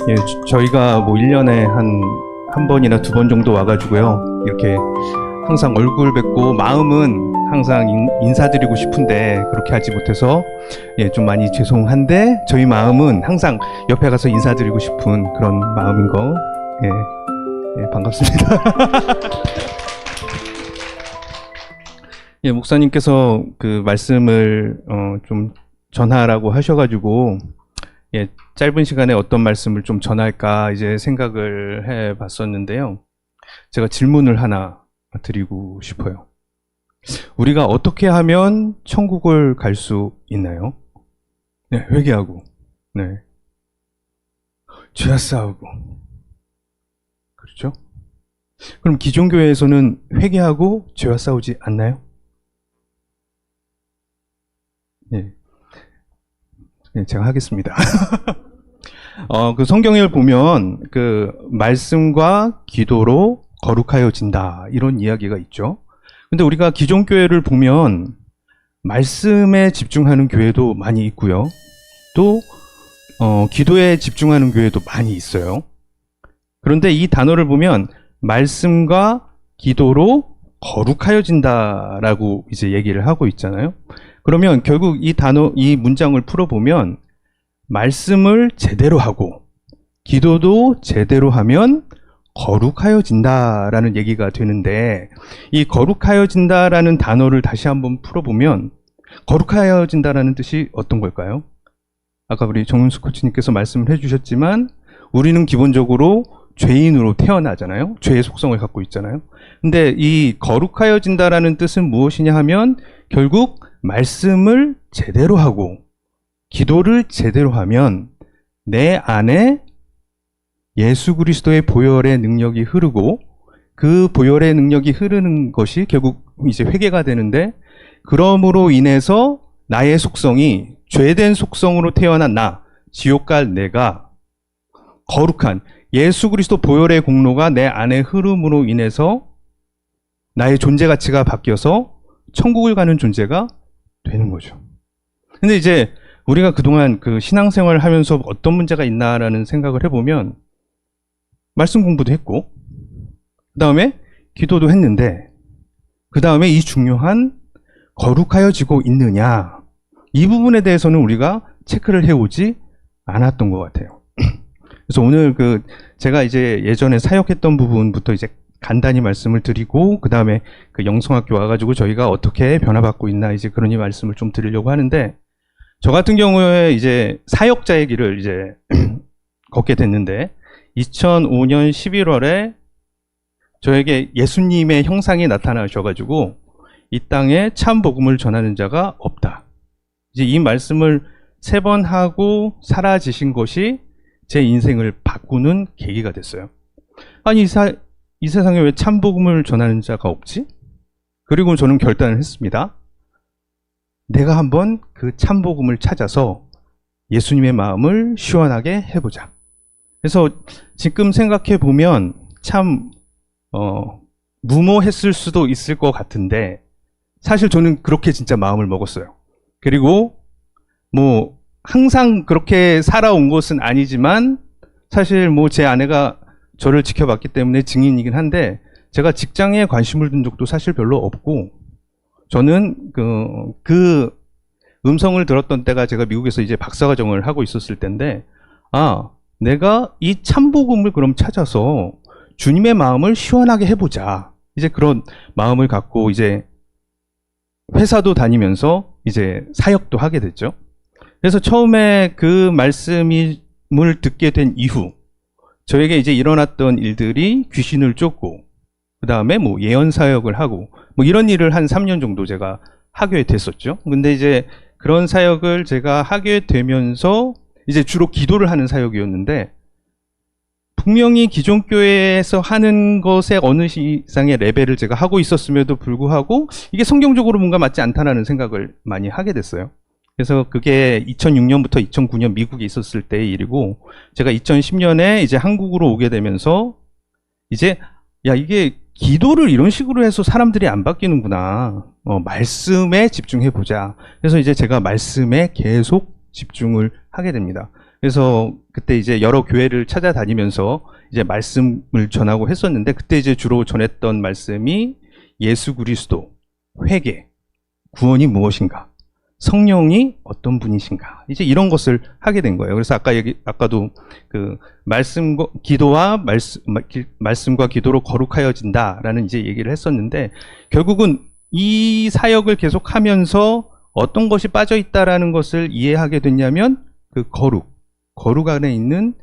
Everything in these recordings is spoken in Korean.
예, 저희가 뭐 1년에 한 번이나 두 번 정도 와가지고요. 이렇게 항상 얼굴 뵙고 마음은 항상 인사드리고 싶은데 그렇게 하지 못해서 좀 많이 죄송한데 저희 마음은 항상 옆에 가서 인사드리고 싶은 그런 마음인 거 반갑습니다. 목사님께서 그 말씀을 좀 전하라고 하셔가지고 짧은 시간에 어떤 말씀을 좀 전할까 이제 생각을 해 봤었는데요. 제가 질문을 하나 드리고 싶어요. 우리가 어떻게 하면 천국을 갈 수 있나요? 회개하고, 죄와 싸우고. 그렇죠? 그럼 기존교회에서는 회개하고 죄와 싸우지 않나요? 제가 하겠습니다. 그 성경을 보면 그 말씀과 기도로 거룩하여진다 이런 이야기가 있죠. 근데 우리가 기존 교회를 보면 말씀에 집중하는 교회도 많이 있고요. 또 기도에 집중하는 교회도 많이 있어요. 그런데 이 단어를 보면 말씀과 기도로 거룩하여진다라고 이제 얘기를 하고 있잖아요. 그러면 결국 이 문장을 풀어보면 말씀을 제대로 하고 기도도 제대로 하면 거룩하여진다라는 얘기가 되는데, 이 거룩하여진다라는 단어를 다시 한번 풀어보면 거룩하여진다라는 뜻이 어떤 걸까요? 아까 우리 정윤수 코치님께서 말씀을 해주셨지만 우리는 기본적으로 죄인으로 태어나잖아요. 죄의 속성을 갖고 있잖아요. 근데 이 거룩하여진다라는 뜻은 무엇이냐 하면 결국 말씀을 제대로 하고 기도를 제대로 하면 내 안에 예수 그리스도의 보혈의 능력이 흐르고 그 보혈의 능력이 흐르는 것이 결국 이제 회개가 되는데, 그러므로 인해서 나의 속성이 죄된 속성으로 태어난 지옥 갈 내가 거룩한 예수 그리스도 보혈의 공로가 내 안에 흐름으로 인해서 나의 존재 가치가 바뀌어서 천국을 가는 존재가 되는 거죠. 근데 이제 우리가 그동안 그 신앙생활을 하면서 어떤 문제가 있나라는 생각을 해보면 말씀 공부도 했고 그 다음에 기도도 했는데 그 다음에 이 중요한 거룩하여지고 있느냐, 이 부분에 대해서는 우리가 체크를 해오지 않았던 것 같아요. 그래서 오늘 제가 이제 예전에 사역했던 부분부터 이제 간단히 말씀을 드리고 그 다음에 그 영성학교 와가지고 저희가 어떻게 변화받고 있나 이제 그러니 말씀을 좀 드리려고 하는데, 저 같은 경우에 이제 사역자의 길을 이제 걷게 됐는데 2005년 11월에 저에게 예수님의 형상이 나타나셔가지고 이 땅에 참 복음을 전하는 자가 없다. 이제 이 말씀을 3번 하고 사라지신 것이 제 인생을 바꾸는 계기가 됐어요. 아니 이 세상에 왜 참 복음을 전하는 자가 없지? 그리고 저는 결단을 했습니다. 내가 한번 그 참 복음을 찾아서 예수님의 마음을 시원하게 해보자. 그래서 지금 생각해 보면 참 무모했을 수도 있을 것 같은데 사실 저는 그렇게 진짜 마음을 먹었어요. 그리고 뭐 항상 그렇게 살아온 것은 아니지만 사실 뭐 제 아내가 저를 지켜봤기 때문에 증인이긴 한데 제가 직장에 관심을 둔 적도 사실 별로 없고, 저는 그 음성을 들었던 때가 제가 미국에서 이제 박사과정을 하고 있었을 때인데, 내가 이 참복음을 그럼 찾아서 주님의 마음을 시원하게 해보자. 이제 그런 마음을 갖고 이제 회사도 다니면서 이제 사역도 하게 됐죠. 그래서 처음에 그 말씀을 듣게 된 이후 저에게 이제 일어났던 일들이 귀신을 쫓고 그 다음에 뭐 예언 사역을 하고 뭐 이런 일을 한 3년 정도 제가 하게 됐었죠. 근데 이제 그런 사역을 제가 하게 되면서 이제 주로 기도를 하는 사역이었는데, 분명히 기존 교회에서 하는 것에 어느 이상의 레벨을 제가 하고 있었음에도 불구하고 이게 성경적으로 뭔가 맞지 않다라는 생각을 많이 하게 됐어요. 그래서 그게 2006년부터 2009년 미국에 있었을 때의 일이고, 제가 2010년에 이제 한국으로 오게 되면서 이제 이게 기도를 이런 식으로 해서 사람들이 안 바뀌는구나. 말씀에 집중해보자. 그래서 이제 제가 말씀에 계속 집중을 하게 됩니다. 그래서 그때 이제 여러 교회를 찾아다니면서 이제 말씀을 전하고 했었는데, 그때 이제 주로 전했던 말씀이 예수 그리스도, 회개, 구원이 무엇인가, 성령이 어떤 분이신가, 이제 이런 것을 하게 된 거예요. 그래서 아까도 그 말씀과 기도로 거룩하여진다라는 이제 얘기를 했었는데, 결국은 이 사역을 계속하면서 어떤 것이 빠져 있다라는 것을 이해하게 됐냐면, 그 거룩 안에 있는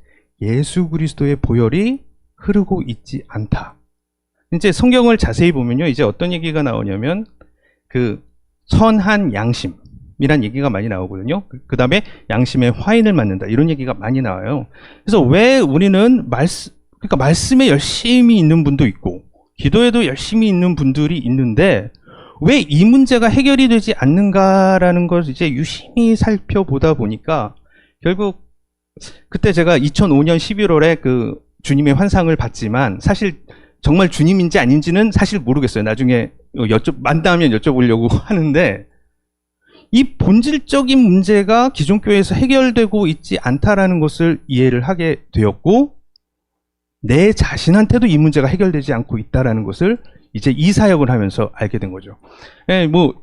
예수 그리스도의 보혈이 흐르고 있지 않다. 이제 성경을 자세히 보면요, 이제 어떤 얘기가 나오냐면 그 선한 양심이란 얘기가 많이 나오거든요. 그 다음에 양심에 화인을 맞는다, 이런 얘기가 많이 나와요. 그래서 왜 우리는 그러니까 말씀에 열심히 있는 분도 있고 기도에도 열심히 있는 분들이 있는데 왜 이 문제가 해결이 되지 않는가라는 것을 이제 유심히 살펴보다 보니까, 결국 그때 제가 2005년 11월에 그 주님의 환상을 봤지만 사실 정말 주님인지 아닌지는 사실 모르겠어요. 나중에 만나면 여쭤보려고 하는데, 이 본질적인 문제가 기존 교회에서 해결되고 있지 않다라는 것을 이해를 하게 되었고, 내 자신한테도 이 문제가 해결되지 않고 있다라는 것을 이제 이 사역을 하면서 알게 된 거죠. 그러니까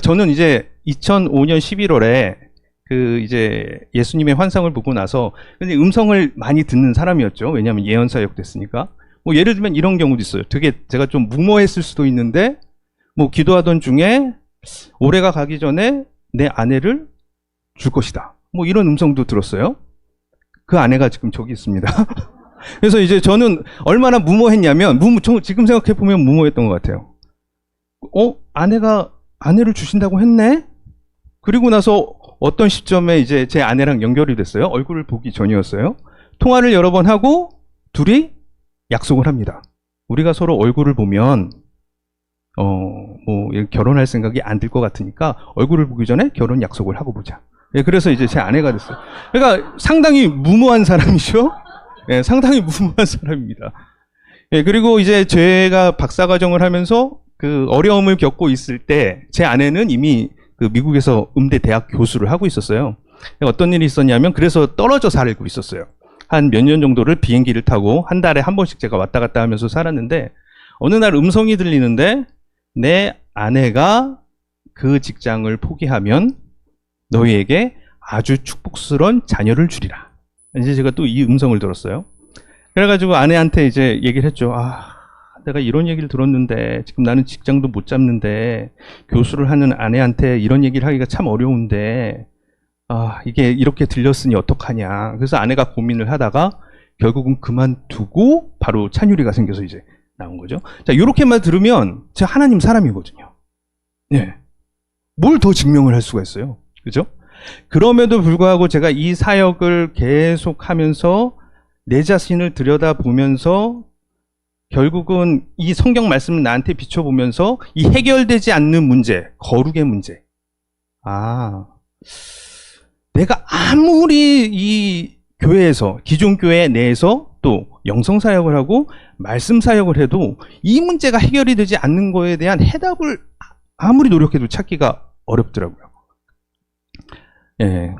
저는 이제 2005년 11월에 그 이제 예수님의 환상을 보고 나서 근데 음성을 많이 듣는 사람이었죠. 왜냐하면 예언 사역 됐으니까. 예를 들면 이런 경우도 있어요. 되게 제가 좀 무모했을 수도 있는데, 기도하던 중에 올해가 가기 전에 내 아내를 줄 것이다, 이런 음성도 들었어요. 그 아내가 지금 저기 있습니다. 그래서 이제 저는 얼마나 무모했냐면, 지금 생각해 보면 무모했던 것 같아요. 아내가 아내를 주신다고 했네? 그리고 나서 어떤 시점에 이제 제 아내랑 연결이 됐어요. 얼굴을 보기 전이었어요. 통화를 여러 번 하고 둘이 약속을 합니다. 우리가 서로 얼굴을 보면 결혼할 생각이 안 들 것 같으니까 얼굴을 보기 전에 결혼 약속을 하고 보자. 그래서 이제 제 아내가 됐어요. 그러니까 상당히 무모한 사람이죠. 상당히 무모한 사람입니다. 그리고 이제 제가 박사과정을 하면서 그 어려움을 겪고 있을 때 제 아내는 이미 그 미국에서 음대 대학 교수를 하고 있었어요. 어떤 일이 있었냐면, 그래서 떨어져 살고 있었어요. 한 몇 년 정도를 비행기를 타고 한 달에 한 번씩 제가 왔다 갔다 하면서 살았는데, 어느 날 음성이 들리는데, 내 아내가 그 직장을 포기하면 너희에게 아주 축복스러운 자녀를 주리라. 이제 제가 또 이 음성을 들었어요. 그래가지고 아내한테 이제 얘기를 했죠. 내가 이런 얘기를 들었는데 지금 나는 직장도 못 잡는데 교수를 하는 아내한테 이런 얘기를 하기가 참 어려운데 이게 이렇게 들렸으니 어떡하냐. 그래서 아내가 고민을 하다가 결국은 그만두고 바로 찬유리가 생겨서 이제 나온 거죠. 자, 이렇게만 들으면 제가 하나님 사람이거든요. 뭘 더 증명을 할 수가 있어요. 그죠? 그럼에도 불구하고 제가 이 사역을 계속하면서 내 자신을 들여다보면서 결국은 이 성경 말씀을 나한테 비춰보면서 이 해결되지 않는 문제, 거룩의 문제. 내가 아무리 이 교회에서, 기존 교회 내에서 또 영성사역을 하고 말씀사역을 해도 이 문제가 해결이 되지 않는 거에 대한 해답을 아무리 노력해도 찾기가 어렵더라고요.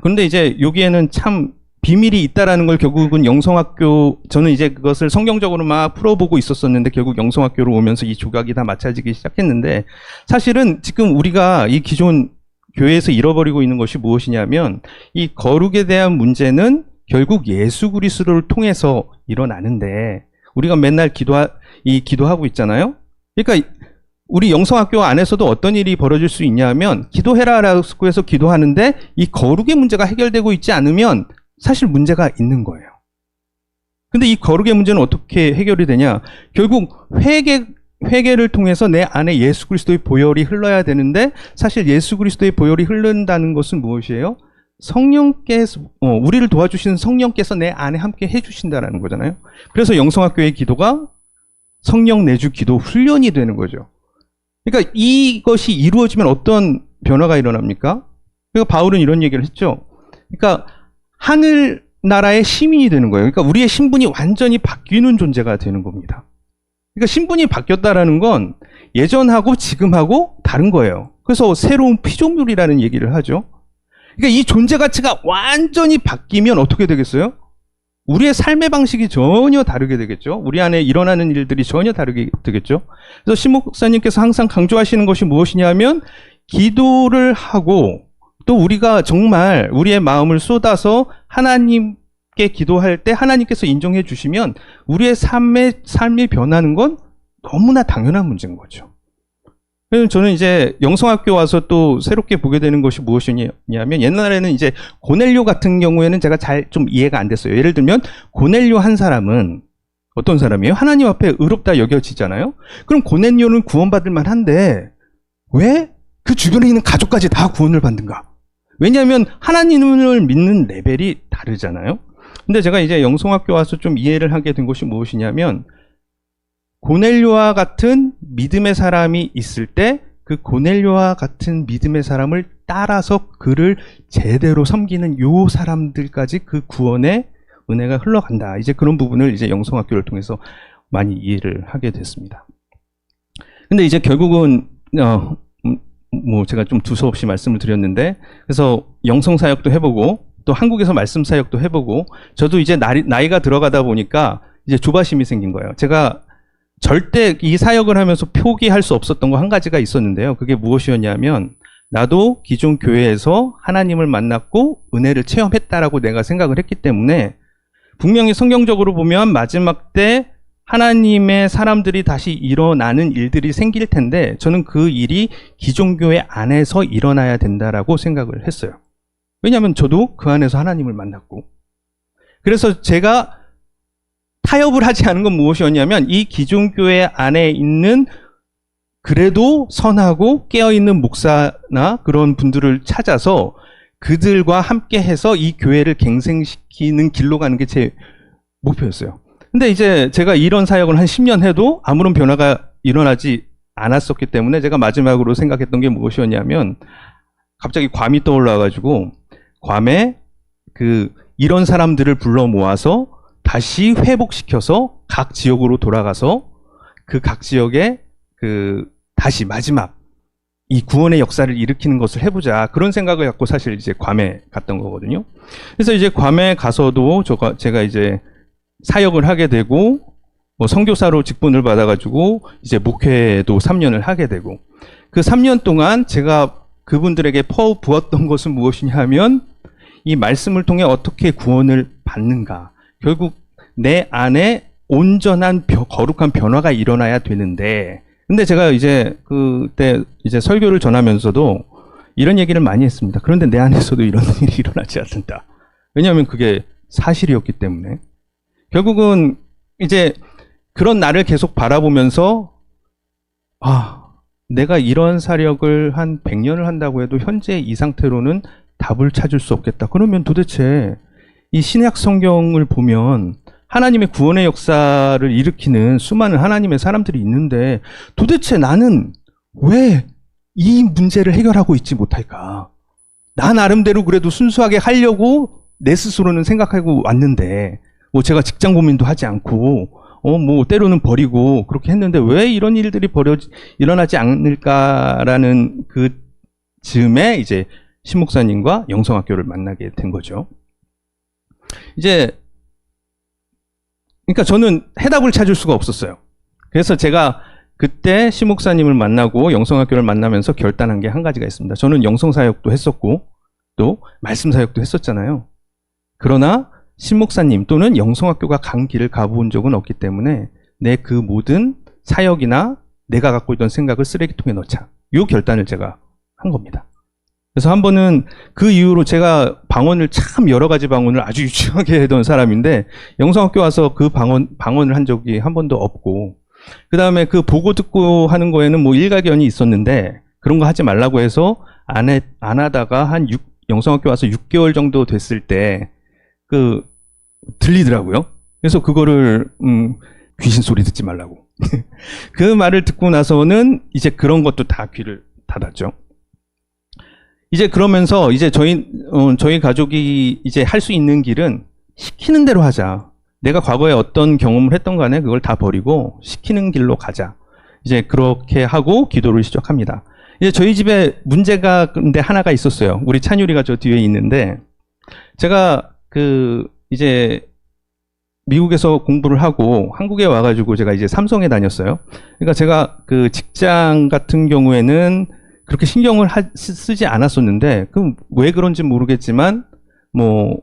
그런데 이제 여기에는 참 비밀이 있다라는 걸 결국은 영성학교, 저는 이제 그것을 성경적으로 막 풀어보고 있었었는데 결국 영성학교로 오면서 이 조각이 다 맞춰지기 시작했는데, 사실은 지금 우리가 이 기존 교회에서 잃어버리고 있는 것이 무엇이냐면, 이 거룩에 대한 문제는 결국 예수 그리스도를 통해서 일어나는데, 우리가 맨날 기도하고 있잖아요. 그러니까 우리 영성학교 안에서도 어떤 일이 벌어질 수 있냐면, 기도해라라고 해서 기도하는데 이 거룩의 문제가 해결되고 있지 않으면 사실 문제가 있는 거예요. 근데 이 거룩의 문제는 어떻게 해결이 되냐? 결국 회개를 통해서 내 안에 예수 그리스도의 보혈이 흘러야 되는데, 사실 예수 그리스도의 보혈이 흐른다는 것은 무엇이에요? 성령께서, 우리를 도와주시는 성령께서 내 안에 함께 해주신다라는 거잖아요. 그래서 영성학교의 기도가 성령 내주 기도 훈련이 되는 거죠. 그러니까 이것이 이루어지면 어떤 변화가 일어납니까? 그러니까 바울은 이런 얘기를 했죠. 그러니까 하늘나라의 시민이 되는 거예요. 그러니까 우리의 신분이 완전히 바뀌는 존재가 되는 겁니다. 그러니까 신분이 바뀌었다라는 건 예전하고 지금하고 다른 거예요. 그래서 새로운 피조물이라는 얘기를 하죠. 그러니까 이 존재 가치가 완전히 바뀌면 어떻게 되겠어요? 우리의 삶의 방식이 전혀 다르게 되겠죠. 우리 안에 일어나는 일들이 전혀 다르게 되겠죠. 그래서 신 목사님께서 항상 강조하시는 것이 무엇이냐면 기도를 하고 또 우리가 정말 우리의 마음을 쏟아서 하나님께 기도할 때 하나님께서 인정해 주시면 우리의 삶이 변하는 건 너무나 당연한 문제인 거죠. 그래서 저는 이제 영성학교 와서 또 새롭게 보게 되는 것이 무엇이냐면 옛날에는 이제 고넬료 같은 경우에는 제가 잘 좀 이해가 안 됐어요. 예를 들면 고넬료 한 사람은 어떤 사람이에요? 하나님 앞에 의롭다 여겨지잖아요. 그럼 고넬료는 구원받을 만한데 왜 그 주변에 있는 가족까지 다 구원을 받는가? 왜냐하면 하나님을 믿는 레벨이 다르잖아요. 근데 제가 이제 영성학교 와서 좀 이해를 하게 된 것이 무엇이냐면 고넬료와 같은 믿음의 사람이 있을 때 그 고넬료와 같은 믿음의 사람을 따라서 그를 제대로 섬기는 요 사람들까지 그 구원의 은혜가 흘러간다. 이제 그런 부분을 이제 영성학교를 통해서 많이 이해를 하게 됐습니다. 근데 이제 결국은 뭐 제가 좀 두서없이 말씀을 드렸는데 그래서 영성 사역도 해보고 또 한국에서 말씀 사역도 해보고 저도 이제 나이가 들어가다 보니까 이제 조바심이 생긴 거예요. 제가 절대 이 사역을 하면서 포기할 수 없었던 거 한 가지가 있었는데요. 그게 무엇이었냐면 나도 기존 교회에서 하나님을 만났고 은혜를 체험했다라고 내가 생각을 했기 때문에 분명히 성경적으로 보면 마지막 때 하나님의 사람들이 다시 일어나는 일들이 생길 텐데 저는 그 일이 기존 교회 안에서 일어나야 된다라고 생각을 했어요. 왜냐하면 저도 그 안에서 하나님을 만났고 그래서 제가 타협을 하지 않은 건 무엇이었냐면 이 기존 교회 안에 있는 그래도 선하고 깨어있는 목사나 그런 분들을 찾아서 그들과 함께 해서 이 교회를 갱생시키는 길로 가는 게 제 목표였어요. 근데 이제 제가 이런 사역을 한 10년 해도 아무런 변화가 일어나지 않았었기 때문에 제가 마지막으로 생각했던 게 무엇이었냐면 갑자기 괌이 떠올라가지고 괌에 이런 사람들을 불러 모아서 다시 회복시켜서 각 지역으로 돌아가서 그 각 지역에 다시 마지막 이 구원의 역사를 일으키는 것을 해보자. 그런 생각을 갖고 사실 이제 괌에 갔던 거거든요. 그래서 이제 괌에 가서도 제가 이제 사역을 하게 되고 뭐 선교사로 직분을 받아가지고 이제 목회도 3년을 하게 되고 그 3년 동안 제가 그분들에게 부었던 것은 무엇이냐 하면 이 말씀을 통해 어떻게 구원을 받는가. 결국 내 안에 온전한 거룩한 변화가 일어나야 되는데 근데 제가 이제 그때 이제 설교를 전하면서도 이런 얘기를 많이 했습니다. 그런데 내 안에서도 이런 일이 일어나지 않는다. 왜냐하면 그게 사실이었기 때문에 결국은 이제 그런 나를 계속 바라보면서 내가 이런 사역을 한 100년을 한다고 해도 현재 이 상태로는 답을 찾을 수 없겠다. 그러면 도대체 이 신약 성경을 보면 하나님의 구원의 역사를 일으키는 수많은 하나님의 사람들이 있는데 도대체 나는 왜 이 문제를 해결하고 있지 못할까? 나 나름대로 그래도 순수하게 하려고 내 스스로는 생각하고 왔는데 뭐 제가 직장 고민도 하지 않고 뭐 때로는 버리고 그렇게 했는데 왜 이런 일들이 일어나지 않을까라는 그 즈음에 이제 신 목사님과 영성학교를 만나게 된 거죠. 그러니까 저는 해답을 찾을 수가 없었어요. 그래서 제가 그때 신 목사님을 만나고 영성학교를 만나면서 결단한 게 한 가지가 있습니다. 저는 영성사역도 했었고 또 말씀사역도 했었잖아요. 그러나 신 목사님 또는 영성학교가 간 길을 가본 적은 없기 때문에 내 그 모든 사역이나 내가 갖고 있던 생각을 쓰레기통에 넣자. 이 결단을 제가 한 겁니다. 그래서 한 번은 그 이후로 제가 방언을 참 여러 가지 방언을 아주 유치하게 하던 사람인데 영성학교 와서 그 방언을 한 적이 한 번도 없고 그 다음에 그 보고 듣고 하는 거에는 뭐 일가견이 있었는데 그런 거 하지 말라고 해서 안 하다가 영성학교 와서 6개월 정도 됐을 때 들리더라고요. 그래서 그거를 귀신 소리 듣지 말라고 그 말을 듣고 나서는 이제 그런 것도 다 귀를 닫았죠. 이제 그러면서 이제 저희 가족이 이제 할 수 있는 길은 시키는 대로 하자. 내가 과거에 어떤 경험을 했던 간에 그걸 다 버리고 시키는 길로 가자. 이제 그렇게 하고 기도를 시작합니다. 이제 저희 집에 문제가 근데 하나가 있었어요. 우리 찬유리가 저 뒤에 있는데, 제가 이제 미국에서 공부를 하고 한국에 와가지고 제가 이제 삼성에 다녔어요. 그러니까 제가 그 직장 같은 경우에는 그렇게 신경을 쓰지 않았었는데, 왜 그런지 모르겠지만, 뭐,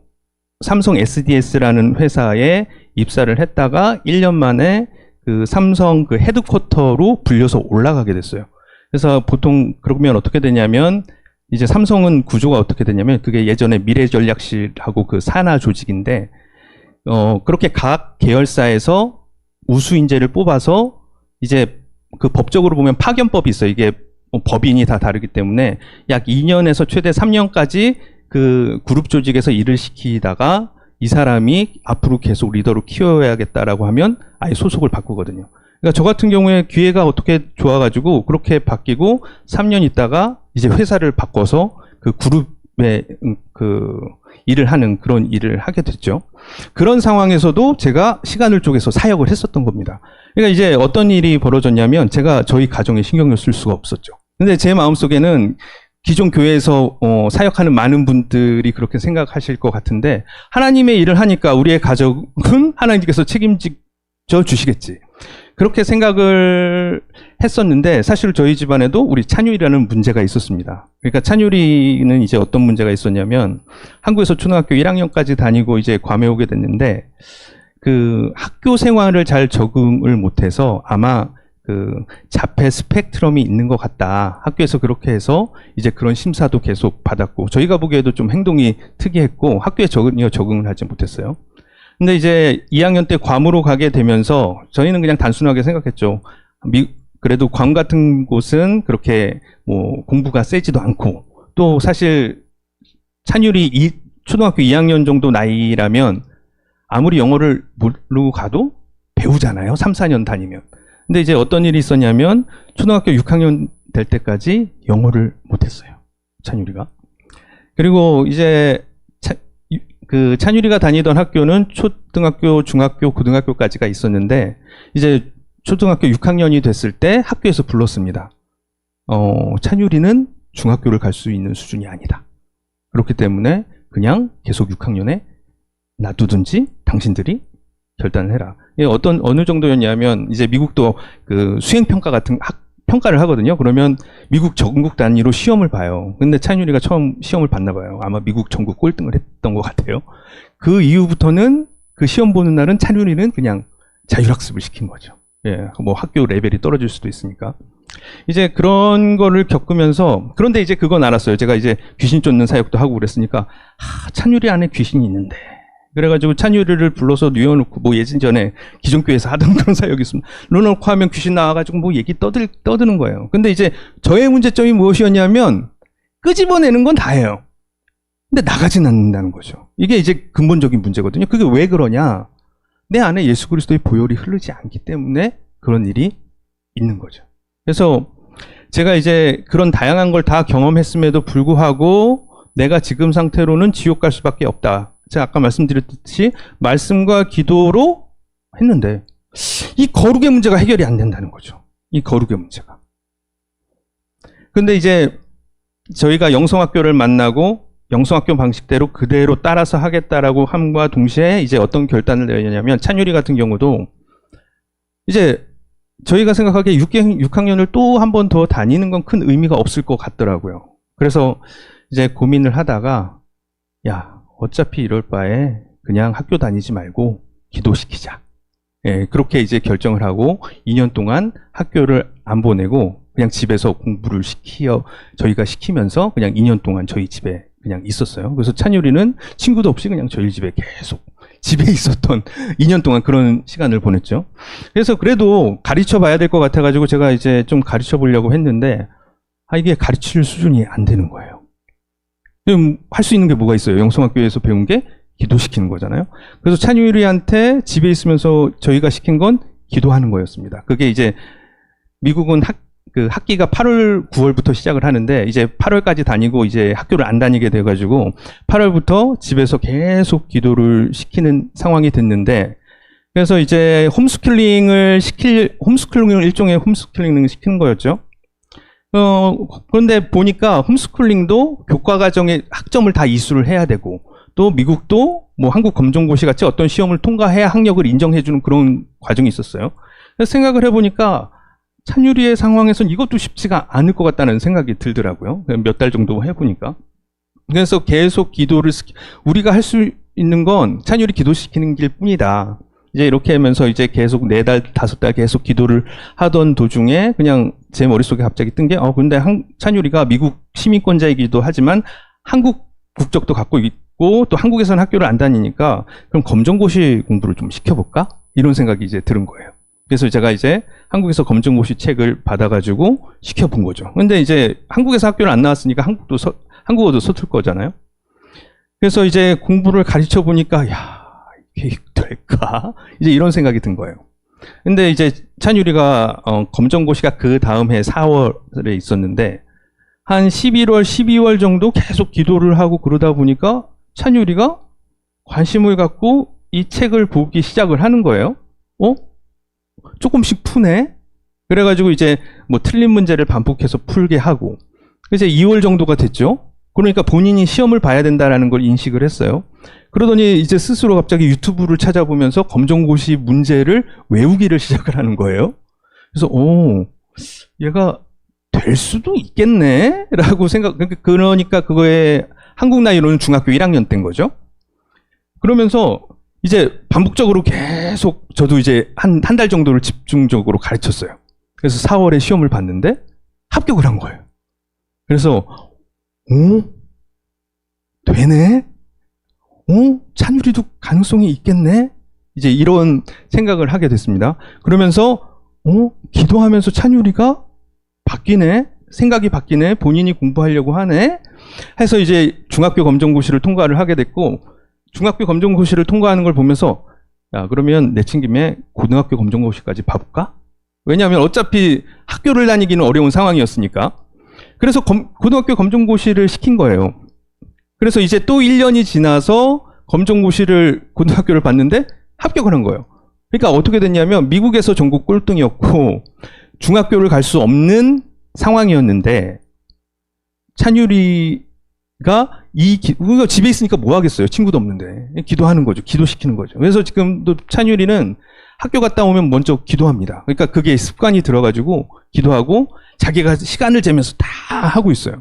삼성 SDS라는 회사에 입사를 했다가 1년 만에 그 삼성 그 헤드쿼터로 불려서 올라가게 됐어요. 그래서 보통 그러면 어떻게 되냐면, 이제 삼성은 구조가 어떻게 되냐면, 그게 예전에 미래전략실하고 그 산하 조직인데, 그렇게 각 계열사에서 우수 인재를 뽑아서 이제 그 법적으로 보면 파견법이 있어요. 이게 법인이 다 다르기 때문에 약 2년에서 최대 3년까지 그 그룹 조직에서 일을 시키다가 이 사람이 앞으로 계속 리더로 키워야겠다라고 하면 아예 소속을 바꾸거든요. 그러니까 저 같은 경우에 기회가 어떻게 좋아가지고 그렇게 바뀌고 3년 있다가 이제 회사를 바꿔서 그 그룹의 그 일을 하는 그런 일을 하게 됐죠. 그런 상황에서도 제가 시간을 쪼개서 사역을 했었던 겁니다. 그러니까 이제 어떤 일이 벌어졌냐면 제가 저희 가정에 신경을 쓸 수가 없었죠. 근데 제 마음속에는 기존 교회에서 사역하는 많은 분들이 그렇게 생각하실 것 같은데, 하나님의 일을 하니까 우리의 가족은 하나님께서 책임져 주시겠지. 그렇게 생각을 했었는데, 사실 저희 집안에도 우리 찬유리라는 문제가 있었습니다. 그러니까 찬유리는 이제 어떤 문제가 있었냐면, 한국에서 초등학교 1학년까지 다니고 이제 괌에 오게 됐는데, 그 학교 생활을 잘 적응을 못해서 아마 그 자폐 스펙트럼이 있는 것 같다. 학교에서 그렇게 해서 이제 그런 심사도 계속 받았고, 저희가 보기에도 좀 행동이 특이했고 학교에 전혀 적응을 하지 못했어요. 근데 이제 2학년 때 괌으로 가게 되면서 저희는 그냥 단순하게 생각했죠. 그래도 괌 같은 곳은 그렇게 뭐 공부가 세지도 않고, 또 사실 찬율이 초등학교 2학년 정도 나이라면 아무리 영어를 모르고 가도 배우잖아요. 3, 4년 다니면. 근데 이제 어떤 일이 있었냐면 초등학교 6학년 될 때까지 영어를 못했어요. 찬유리가. 그리고 이제 그 찬유리가 다니던 학교는 초등학교, 중학교, 고등학교까지가 있었는데, 이제 초등학교 6학년이 됐을 때 학교에서 불렀습니다. 찬유리는 중학교를 갈 수 있는 수준이 아니다. 그렇기 때문에 그냥 계속 6학년에 놔두든지 당신들이 결단을 해라. 어느 정도였냐면, 이제 미국도 그 수행평가 같은 평가를 하거든요. 그러면 미국 전국 단위로 시험을 봐요. 근데 찬유리가 처음 시험을 봤나 봐요. 아마 미국 전국 꼴등을 했던 것 같아요. 그 이후부터는 그 시험 보는 날은 찬유리는 그냥 자율학습을 시킨 거죠. 예, 뭐 학교 레벨이 떨어질 수도 있으니까. 이제 그런 거를 겪으면서, 그런데 이제 그건 알았어요. 제가 이제 귀신 쫓는 사역도 하고 그랬으니까, 찬유리 안에 귀신이 있는데. 그래가지고 찬유리를 불러서 누워놓고, 뭐 예전에 기존 교회에서 하던 그런 사역이 있습니다. 누워놓고 하면 귀신 나와가지고 뭐 얘기 떠드는 거예요. 근데 이제 저의 문제점이 무엇이었냐면, 끄집어내는 건 다예요. 근데 나가진 않는다는 거죠. 이게 이제 근본적인 문제거든요. 그게 왜 그러냐? 내 안에 예수 그리스도의 보혈이 흐르지 않기 때문에 그런 일이 있는 거죠. 그래서 제가 이제 그런 다양한 걸 다 경험했음에도 불구하고 내가 지금 상태로는 지옥 갈 수밖에 없다. 제가 아까 말씀드렸듯이 말씀과 기도로 했는데 이 거룩의 문제가 해결이 안 된다는 거죠. 이 거룩의 문제가. 근데 이제 저희가 영성학교를 만나고 영성학교 방식대로 그대로 따라서 하겠다라고 함과 동시에 이제 어떤 결단을 내렸냐면, 찬유리 같은 경우도 이제 저희가 생각하기에 6학년을 또 한 번 더 다니는 건 큰 의미가 없을 것 같더라고요. 그래서 이제 고민을 하다가, 야, 어차피 이럴 바에 그냥 학교 다니지 말고 기도시키자. 예, 그렇게 이제 결정을 하고 2년 동안 학교를 안 보내고 그냥 집에서 공부를 저희가 시키면서 그냥 2년 동안 저희 집에 그냥 있었어요. 그래서 찬유리는 친구도 없이 그냥 저희 집에 계속 집에 있었던 2년 동안 그런 시간을 보냈죠. 그래서 그래도 가르쳐 봐야 될 것 같아가지고 제가 이제 좀 가르쳐 보려고 했는데, 이게 가르칠 수준이 안 되는 거예요. 할 수 있는 게 뭐가 있어요? 영성학교에서 배운 게 기도시키는 거잖아요. 그래서 찬유리한테 집에 있으면서 저희가 시킨 건 기도하는 거였습니다. 그게 이제 미국은 학기가 8월, 9월부터 시작을 하는데, 이제 8월까지 다니고 이제 학교를 안 다니게 돼가지고 8월부터 집에서 계속 기도를 시키는 상황이 됐는데, 그래서 이제 홈스쿨링을 일종의 홈스쿨링을 시키는 거였죠. 그런데 보니까 홈스쿨링도 교과 과정에 학점을 다 이수를 해야 되고, 또 미국도 뭐 한국 검정고시 같이 어떤 시험을 통과해야 학력을 인정해주는 그런 과정이 있었어요. 그래서 생각을 해보니까 찬유리의 상황에선 이것도 쉽지가 않을 것 같다는 생각이 들더라고요. 몇 달 정도 해보니까. 그래서 계속 기도를, 우리가 할 수 있는 건 찬유리 기도시키는 길 뿐이다. 이제 이렇게 하면서 이제 계속 4달, 5달 계속 기도를 하던 도중에 그냥 제 머릿속에 갑자기 뜬 게, 근데 찬유리가 미국 시민권자이기도 하지만 한국 국적도 갖고 있고 또 한국에서는 학교를 안 다니니까 그럼 검정고시 공부를 좀 시켜볼까? 이런 생각이 이제 들은 거예요. 그래서 제가 이제 한국에서 검정고시 책을 받아가지고 시켜본 거죠. 근데 이제 한국에서 학교를 안 나왔으니까 한국어도 서툴 거잖아요. 그래서 이제 공부를 가르쳐 보니까, 야, 이게 될까? 이제 이런 생각이 든 거예요. 근데 이제 찬유리가 검정고시가 그 다음 해 4월에 있었는데 한 11월, 12월 정도 계속 기도를 하고 그러다 보니까 찬유리가 관심을 갖고 이 책을 보기 시작을 하는 거예요. 조금씩 푸네? 그래가지고 이제 뭐 틀린 문제를 반복해서 풀게 하고, 이제 2월 정도가 됐죠? 그러니까 본인이 시험을 봐야 된다라는 걸 인식을 했어요. 그러더니 이제 스스로 갑자기 유튜브를 찾아보면서 검정고시 문제를 외우기를 시작을 하는 거예요. 그래서, 얘가 될 수도 있겠네? 라고 그러니까 그거에 한국 나이로는 중학교 1학년 때인 거죠. 그러면서 이제 반복적으로 계속 저도 이제 한 달 정도를 집중적으로 가르쳤어요. 그래서 4월에 시험을 봤는데 합격을 한 거예요. 그래서, 되네? 찬유리도 가능성이 있겠네? 이제 이런 생각을 하게 됐습니다. 그러면서, 기도하면서 찬유리가 바뀌네? 생각이 바뀌네? 본인이 공부하려고 하네? 해서 이제 중학교 검정고시를 통과를 하게 됐고, 중학교 검정고시를 통과하는 걸 보면서, 야, 그러면 내친 김에 고등학교 검정고시까지 봐볼까? 왜냐하면 어차피 학교를 다니기는 어려운 상황이었으니까. 그래서 고등학교 검정고시를 시킨 거예요. 그래서 이제 또 1년이 지나서 검정고시를 고등학교를 봤는데 합격을 한 거예요. 그러니까 어떻게 됐냐면 미국에서 전국 꼴등이었고 중학교를 갈 수 없는 상황이었는데 찬유리가 우리가 집에 있으니까 뭐 하겠어요? 친구도 없는데. 기도하는 거죠. 기도시키는 거죠. 그래서 지금도 찬유리는 학교 갔다 오면 먼저 기도합니다. 그러니까 그게 습관이 들어가지고 기도하고 자기가 시간을 재면서 다 하고 있어요.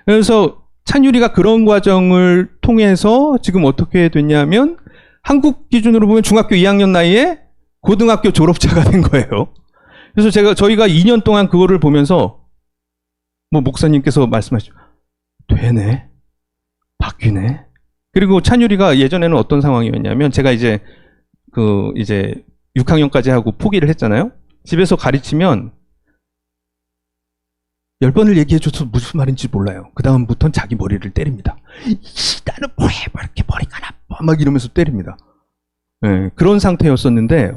그래서 찬유리가 그런 과정을 통해서 지금 어떻게 됐냐면 한국 기준으로 보면 중학교 2학년 나이에 고등학교 졸업자가 된 거예요. 그래서 저희가 2년 동안 그거를 보면서 뭐 목사님께서 말씀하시죠. 되네. 바뀌네. 그리고 찬유리가 예전에는 어떤 상황이었냐면 제가 이제 6학년까지 하고 포기를 했잖아요. 집에서 가르치면 10번을 얘기해줘서 무슨 말인지 몰라요. 그 다음부터는 자기 머리를 때립니다. 나는 뭐해? 뭐 이렇게 머리가 나빠? 막 이러면서 때립니다. 네, 그런 상태였었는데,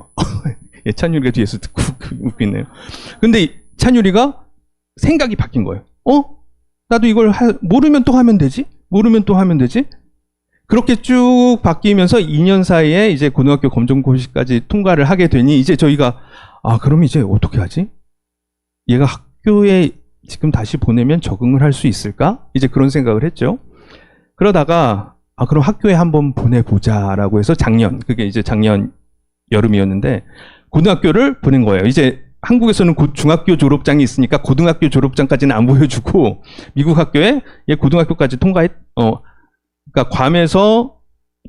찬유리가 뒤에서 듣고 웃기네요. 근데 찬유리가 생각이 바뀐 거예요. 나도 이걸 모르면 또 하면 되지? 모르면 또 하면 되지? 그렇게 쭉 바뀌면서 2년 사이에 이제 고등학교 검정고시까지 통과를 하게 되니 이제 저희가, 그럼 이제 어떻게 하지? 얘가 학교에 지금 다시 보내면 적응을 할 수 있을까? 이제 그런 생각을 했죠. 그러다가 그럼 학교에 한번 보내보자라고 해서 그게 이제 작년 여름이었는데 고등학교를 보낸 거예요. 이제 한국에서는 중학교 졸업장이 있으니까 고등학교 졸업장까지는 안 보여주고 미국 학교에 얘 고등학교까지 그러니까 괌에서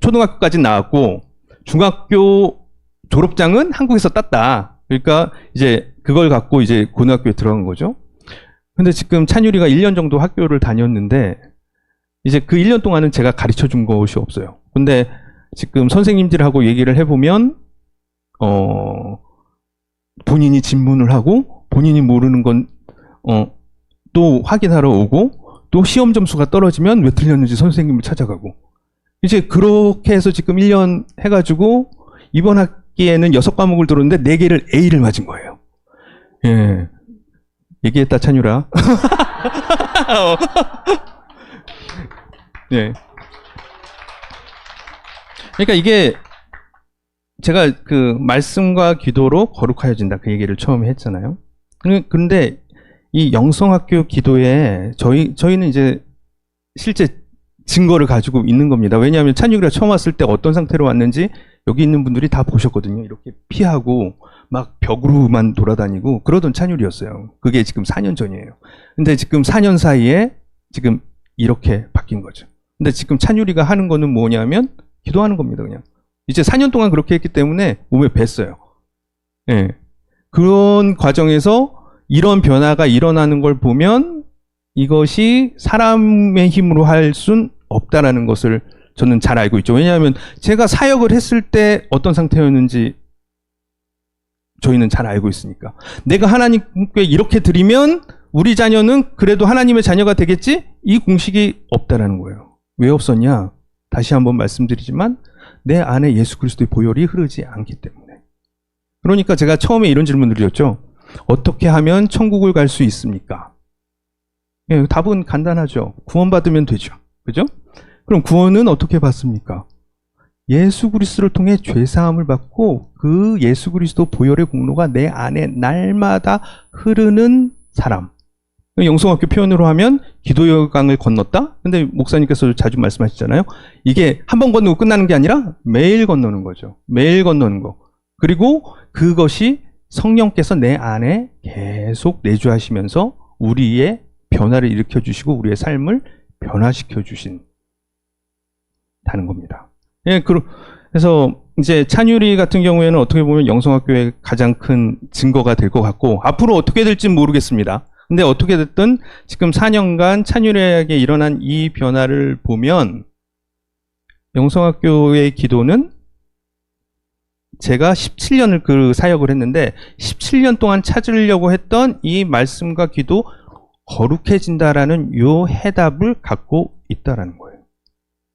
초등학교까지 나왔고 중학교 졸업장은 한국에서 땄다. 그러니까 이제 그걸 갖고 이제 고등학교에 들어간 거죠. 근데 지금 찬유리가 1년 정도 학교를 다녔는데 이제 그 1년 동안은 제가 가르쳐 준 것이 없어요. 근데 지금 선생님들하고 얘기를 해보면 본인이 질문을 하고 본인이 모르는 건 또 확인하러 오고 또 시험 점수가 떨어지면 왜 틀렸는지 선생님을 찾아가고 이제 그렇게 해서 지금 1년 해가지고 이번 학기에는 6과목을 들었는데 4개를 A를 맞은 거예요. 예. 얘기했다, 찬유라. 네. 그러니까 이게 제가 그 말씀과 기도로 거룩하여진다 그 얘기를 처음에 했잖아요. 그런데 이 영성학교 기도에 저희는 이제 실제 증거를 가지고 있는 겁니다. 왜냐하면 찬유리가 처음 왔을 때 어떤 상태로 왔는지 여기 있는 분들이 다 보셨거든요. 이렇게 피하고 막 벽으로만 돌아다니고 그러던 찬유리였어요. 그게 지금 4년 전이에요. 근데 지금 4년 사이에 지금 이렇게 바뀐 거죠. 근데 지금 찬유리가 하는 거는 뭐냐면 기도하는 겁니다. 그냥 이제 4년 동안 그렇게 했기 때문에 몸에 뱄어요. 예. 그런 과정에서 이런 변화가 일어나는 걸 보면 이것이 사람의 힘으로 할 순 없다라는 것을 저는 잘 알고 있죠. 왜냐하면 제가 사역을 했을 때 어떤 상태였는지 저희는 잘 알고 있으니까. 내가 하나님께 이렇게 드리면 우리 자녀는 그래도 하나님의 자녀가 되겠지? 이 공식이 없다라는 거예요. 왜 없었냐? 다시 한번 말씀드리지만 내 안에 예수 그리스도의 보혈이 흐르지 않기 때문에. 그러니까 제가 처음에 이런 질문을 드렸죠. 어떻게 하면 천국을 갈 수 있습니까? 예, 답은 간단하죠. 구원받으면 되죠. 그죠? 그럼 구원은 어떻게 받습니까? 예수 그리스도를 통해 죄 사함을 받고 그 예수 그리스도 보혈의 공로가 내 안에 날마다 흐르는 사람. 영성학교 표현으로 하면 기도의 강을 건넜다? 근데 목사님께서 자주 말씀하시잖아요. 이게 한 번 건너고 끝나는 게 아니라 매일 건너는 거죠. 매일 건너는 거. 그리고 그것이 성령께서 내 안에 계속 내주하시면서 우리의 변화를 일으켜 주시고 우리의 삶을 변화시켜 주신다는 겁니다. 예, 그래서 이제 찬유리 같은 경우에는 어떻게 보면 영성학교의 가장 큰 증거가 될 것 같고 앞으로 어떻게 될지는 모르겠습니다. 근데 어떻게 됐든 지금 4년간 찬유리에게 일어난 이 변화를 보면 영성학교의 기도는 제가 17년을 그 사역을 했는데 17년 동안 찾으려고 했던 이 말씀과 기도 거룩해진다라는 요 해답을 갖고 있다라는 거예요.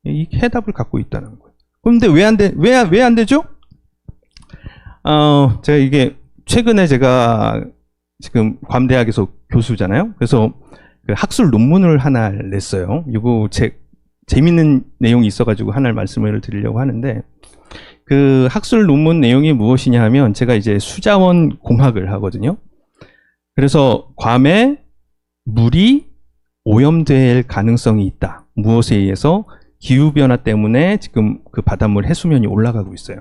이 해답을 갖고 있다는 거예요. 그런데 왜 안 되죠? 제가 이게 최근에 제가 지금 괌대학에서 교수잖아요. 그래서 그 학술 논문을 하나 냈어요. 이거 재밌는 내용이 있어가지고 하나 말씀을 드리려고 하는데 그 학술 논문 내용이 무엇이냐 하면 제가 이제 수자원 공학을 하거든요. 그래서 괌에 물이 오염될 가능성이 있다. 무엇에 의해서? 기후변화 때문에 지금 그 바닷물 해수면이 올라가고 있어요.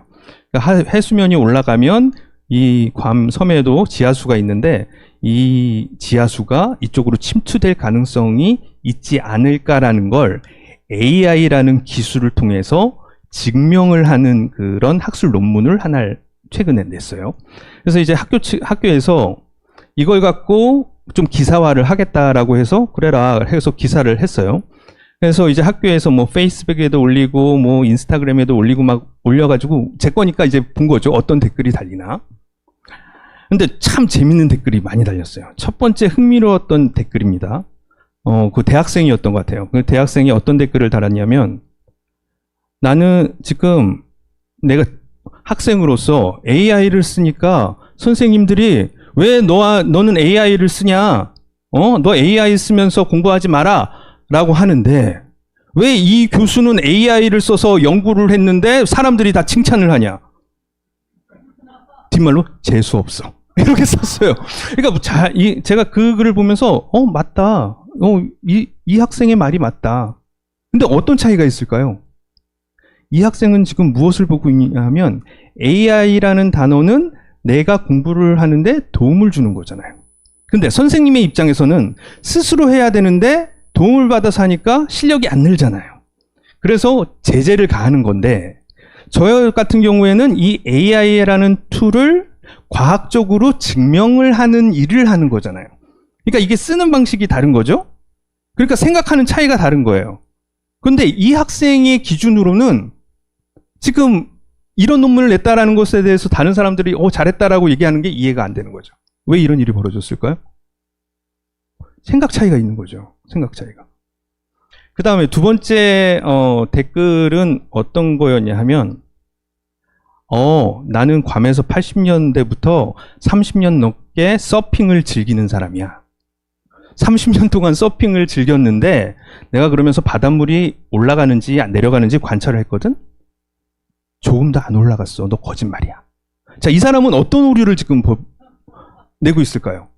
그러니까 해수면이 올라가면 이 괌 섬에도 지하수가 있는데 이 지하수가 이쪽으로 침투될 가능성이 있지 않을까라는 걸 AI라는 기술을 통해서 증명을 하는 그런 학술 논문을 하나 최근에 냈어요. 그래서 이제 학교에서 이걸 갖고 좀 기사화를 하겠다라고 해서 그래라 해서 기사를 했어요. 그래서 이제 학교에서 뭐 페이스북에도 올리고 뭐 인스타그램에도 올리고 막 올려가지고 제 거니까 이제 본 거죠. 어떤 댓글이 달리나. 근데 참 재밌는 댓글이 많이 달렸어요. 첫 번째 흥미로웠던 댓글입니다. 그 대학생이었던 것 같아요. 그 대학생이 어떤 댓글을 달았냐면 나는 지금 내가 학생으로서 AI를 쓰니까 선생님들이 왜 너는 AI를 쓰냐? 너 AI 쓰면서 공부하지 마라. 라고 하는데 왜 이 교수는 AI를 써서 연구를 했는데 사람들이 다 칭찬을 하냐? 뒷말로 재수 없어. 이렇게 썼어요. 그러니까 제가 그 글을 보면서 맞다. 이 학생의 말이 맞다. 근데 어떤 차이가 있을까요? 이 학생은 지금 무엇을 보고 있냐 하면 AI라는 단어는 내가 공부를 하는데 도움을 주는 거잖아요. 근데 선생님의 입장에서는 스스로 해야 되는데 도움을 받아서 하니까 실력이 안 늘잖아요. 그래서 제재를 가하는 건데 저 같은 경우에는 이 AI라는 툴을 과학적으로 증명을 하는 일을 하는 거잖아요. 그러니까 이게 쓰는 방식이 다른 거죠. 그러니까 생각하는 차이가 다른 거예요. 그런데 이 학생의 기준으로는 지금 이런 논문을 냈다라는 것에 대해서 다른 사람들이 잘했다라고 얘기하는 게 이해가 안 되는 거죠. 왜 이런 일이 벌어졌을까요? 생각 차이가 있는 거죠. 생각 차이가. 그 다음에 두 번째 댓글은 어떤 거였냐 하면 나는 괌에서 80년대부터 30년 넘게 서핑을 즐기는 사람이야. 30년 동안 서핑을 즐겼는데 내가 그러면서 바닷물이 올라가는지 내려가는지 관찰을 했거든. 조금 더 안 올라갔어. 너 거짓말이야. 자, 이 사람은 어떤 오류를 지금 내고 있을까요?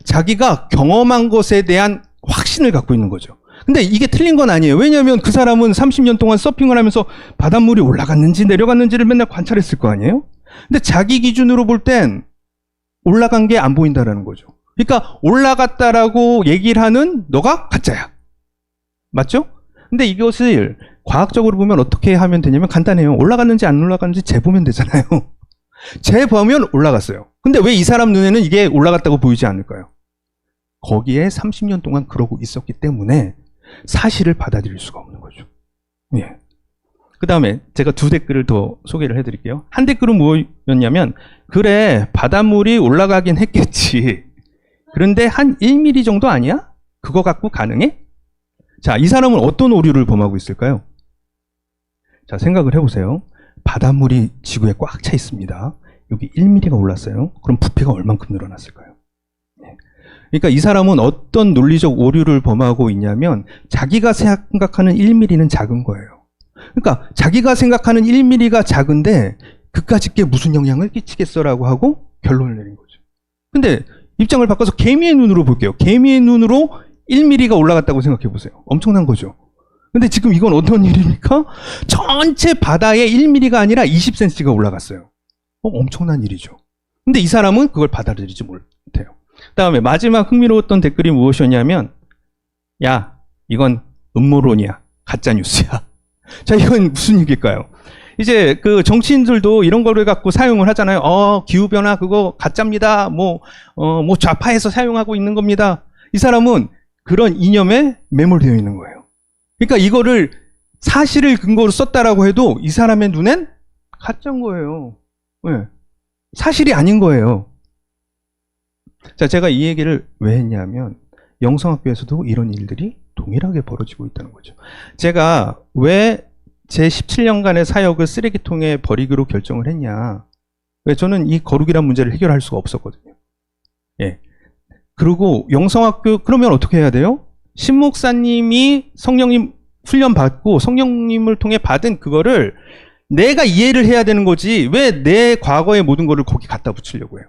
자기가 경험한 것에 대한 확신을 갖고 있는 거죠. 근데 이게 틀린 건 아니에요. 왜냐하면 그 사람은 30년 동안 서핑을 하면서 바닷물이 올라갔는지 내려갔는지를 맨날 관찰했을 거 아니에요? 근데 자기 기준으로 볼 땐 올라간 게 안 보인다라는 거죠. 그러니까 올라갔다라고 얘기를 하는 너가 가짜야. 맞죠? 근데 이것을 과학적으로 보면 어떻게 하면 되냐면 간단해요. 올라갔는지 안 올라갔는지 재보면 되잖아요. 재보면 올라갔어요. 근데 왜 이 사람 눈에는 이게 올라갔다고 보이지 않을까요? 거기에 30년 동안 그러고 있었기 때문에 사실을 받아들일 수가 없는 거죠. 예. 그 다음에 제가 두 댓글을 더 소개를 해드릴게요. 한 댓글은 뭐였냐면, 그래, 바닷물이 올라가긴 했겠지. 그런데 한 1mm 정도 아니야? 그거 갖고 가능해? 자, 이 사람은 어떤 오류를 범하고 있을까요? 자, 생각을 해보세요. 바닷물이 지구에 꽉 차 있습니다. 여기 1mm가 올랐어요. 그럼 부피가 얼만큼 늘어났을까요? 그러니까 이 사람은 어떤 논리적 오류를 범하고 있냐면, 자기가 생각하는 1mm는 작은 거예요. 그러니까 자기가 생각하는 1mm가 작은데 그까짓 게 무슨 영향을 끼치겠어라고 하고 결론을 내린 거죠. 근데 입장을 바꿔서 개미의 눈으로 볼게요. 개미의 눈으로 1mm가 올라갔다고 생각해 보세요. 엄청난 거죠. 근데 지금 이건 어떤 일입니까? 전체 바다에 1mm가 아니라 20cm가 올라갔어요. 엄청난 일이죠. 근데 이 사람은 그걸 받아들이지 못해요. 그 다음에 마지막 흥미로웠던 댓글이 무엇이었냐면, 야, 이건 음모론이야. 가짜뉴스야. 자, 이건 무슨 얘기일까요? 이제 그 정치인들도 이런 거를 갖고 사용을 하잖아요. 기후변화 그거 가짜입니다. 뭐 좌파에서 사용하고 있는 겁니다. 이 사람은 그런 이념에 매몰되어 있는 거예요. 그러니까 이거를 사실을 근거로 썼다라고 해도 이 사람의 눈엔 가짜인 거예요. 네. 사실이 아닌 거예요. 자, 제가 이 얘기를 왜 했냐면, 영성학교에서도 이런 일들이 동일하게 벌어지고 있다는 거죠. 제가 왜 제 17년간의 사역을 쓰레기통에 버리기로 결정을 했냐. 왜 저는 이 거룩이란 문제를 해결할 수가 없었거든요. 예. 그리고 영성학교, 그러면 어떻게 해야 돼요? 신목사님이 성령님 훈련 받고 성령님을 통해 받은 그거를 내가 이해를 해야 되는 거지, 왜 내 과거의 모든 거를 거기 갖다 붙이려고 해요?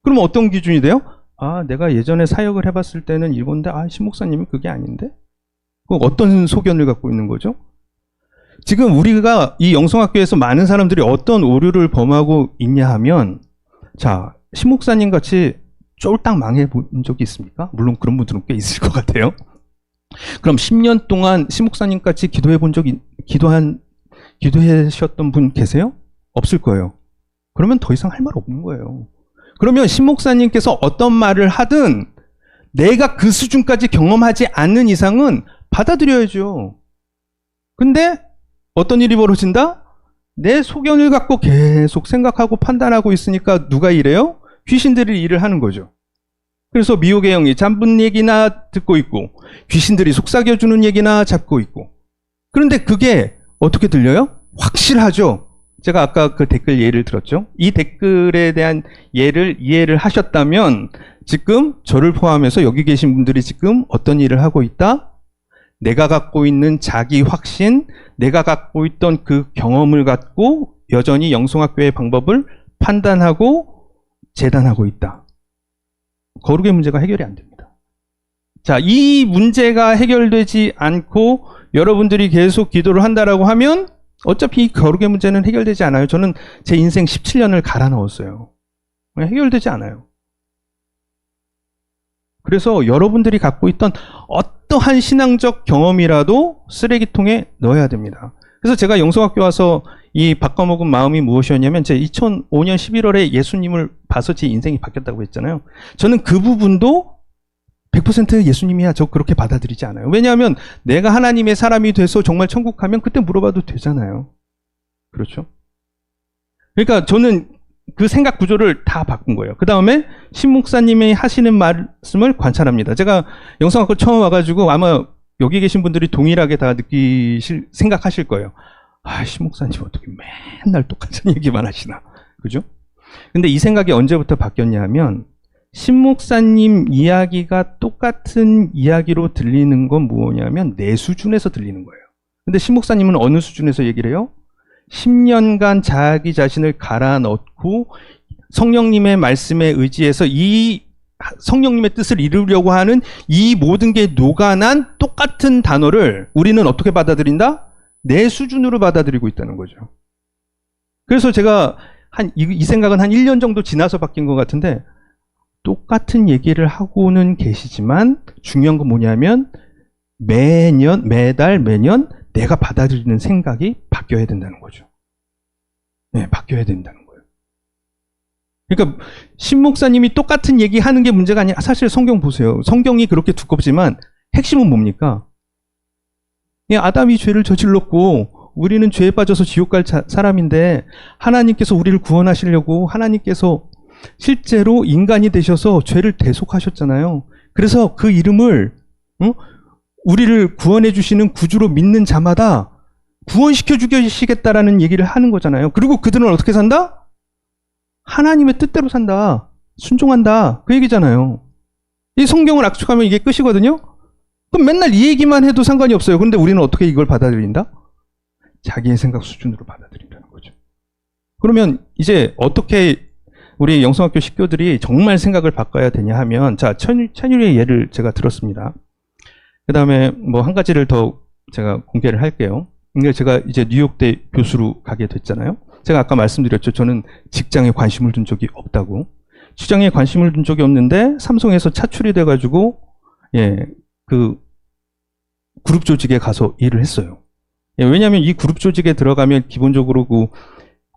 그러면 어떤 기준이 돼요? 아, 내가 예전에 사역을 해봤을 때는 이건데, 신목사님은 그게 아닌데? 어떤 소견을 갖고 있는 거죠? 지금 우리가 이 영성학교에서 많은 사람들이 어떤 오류를 범하고 있냐 하면, 자, 신목사님 같이 쫄딱 망해 본 적이 있습니까? 물론 그런 분들은 꽤 있을 것 같아요. 그럼 10년 동안 신목사님 같이 기도하셨던 분 계세요? 없을 거예요. 그러면 더 이상 할 말 없는 거예요. 그러면 신목사님께서 어떤 말을 하든 내가 그 수준까지 경험하지 않는 이상은 받아들여야죠. 근데 어떤 일이 벌어진다? 내 소견을 갖고 계속 생각하고 판단하고 있으니까 누가 이래요? 귀신들이 일을 하는 거죠. 그래서 미혹의 영이 잡은 얘기나 듣고 있고, 귀신들이 속삭여주는 얘기나 잡고 있고. 그런데 그게 어떻게 들려요? 확실하죠. 제가 아까 그 댓글 예를 들었죠. 이 댓글에 대한 예를 이해를 하셨다면, 지금 저를 포함해서 여기 계신 분들이 지금 어떤 일을 하고 있다? 내가 갖고 있는 자기 확신, 내가 갖고 있던 그 경험을 갖고 여전히 영성학교의 방법을 판단하고 재단하고 있다. 거룩의 문제가 해결이 안 됩니다. 자, 이 문제가 해결되지 않고 여러분들이 계속 기도를 한다라고 하면 어차피 이 거룩의 문제는 해결되지 않아요. 저는 제 인생 17년을 갈아 넣었어요. 해결되지 않아요. 그래서 여러분들이 갖고 있던 어떠한 신앙적 경험이라도 쓰레기통에 넣어야 됩니다. 그래서 제가 영성학교 와서 이 바꿔먹은 마음이 무엇이었냐면, 제 2005년 11월에 예수님을 봐서 제 인생이 바뀌었다고 했잖아요. 저는 그 부분도 100% 예수님이야, 저 그렇게 받아들이지 않아요. 왜냐하면 내가 하나님의 사람이 돼서 정말 천국 가면 그때 물어봐도 되잖아요. 그렇죠? 그러니까 저는 그 생각 구조를 다 바꾼 거예요. 그 다음에 신목사님이 하시는 말씀을 관찰합니다. 제가 영성학교 처음 와가지고 아마 여기 계신 분들이 동일하게 다 생각하실 거예요. 신목사님 어떻게 맨날 똑같은 얘기만 하시나. 그죠? 근데 이 생각이 언제부터 바뀌었냐 하면, 신목사님 이야기가 똑같은 이야기로 들리는 건 뭐냐면 내 수준에서 들리는 거예요. 근데 신목사님은 어느 수준에서 얘기를 해요? 10년간 자기 자신을 갈아 넣고 성령님의 말씀에 의지해서 이 성령님의 뜻을 이루려고 하는 이 모든 게 녹아난 똑같은 단어를 우리는 어떻게 받아들인다? 내 수준으로 받아들이고 있다는 거죠. 그래서 제가 이 생각은 한 1년 정도 지나서 바뀐 것 같은데, 똑같은 얘기를 하고는 계시지만 중요한 건 뭐냐면 매달 매년 내가 받아들이는 생각이 바뀌어야 된다는 거죠. 네, 바뀌어야 된다는 거예요. 그러니까 신 목사님이 똑같은 얘기 하는 게 문제가 아니라, 사실 성경 보세요. 성경이 그렇게 두껍지만 핵심은 뭡니까? 아담이 죄를 저질렀고 우리는 죄에 빠져서 지옥 갈 사람인데, 하나님께서 우리를 구원하시려고 하나님께서 실제로 인간이 되셔서 죄를 대속하셨잖아요. 그래서 그 이름을 우리를 구원해 주시는 구주로 믿는 자마다 구원시켜 주시겠다라는 얘기를 하는 거잖아요. 그리고 그들은 어떻게 산다? 하나님의 뜻대로 산다. 순종한다. 그 얘기잖아요. 이 성경을 압축하면 이게 끝이거든요. 그럼 맨날 이 얘기만 해도 상관이 없어요. 그런데 우리는 어떻게 이걸 받아들인다? 자기의 생각 수준으로 받아들인다는 거죠. 그러면 이제 어떻게 우리 영성학교 식구들이 정말 생각을 바꿔야 되냐 하면, 자, 천율의 예를 제가 들었습니다. 그 다음에 뭐 한 가지를 더 제가 공개를 할게요. 근데 제가 이제 뉴욕대 교수로 가게 됐잖아요. 제가 아까 말씀드렸죠. 저는 직장에 관심을 둔 적이 없다고. 직장에 관심을 둔 적이 없는데 삼성에서 차출이 돼가지고 그 그룹 조직에 가서 일을 했어요. 왜냐하면 이 그룹 조직에 들어가면 기본적으로 그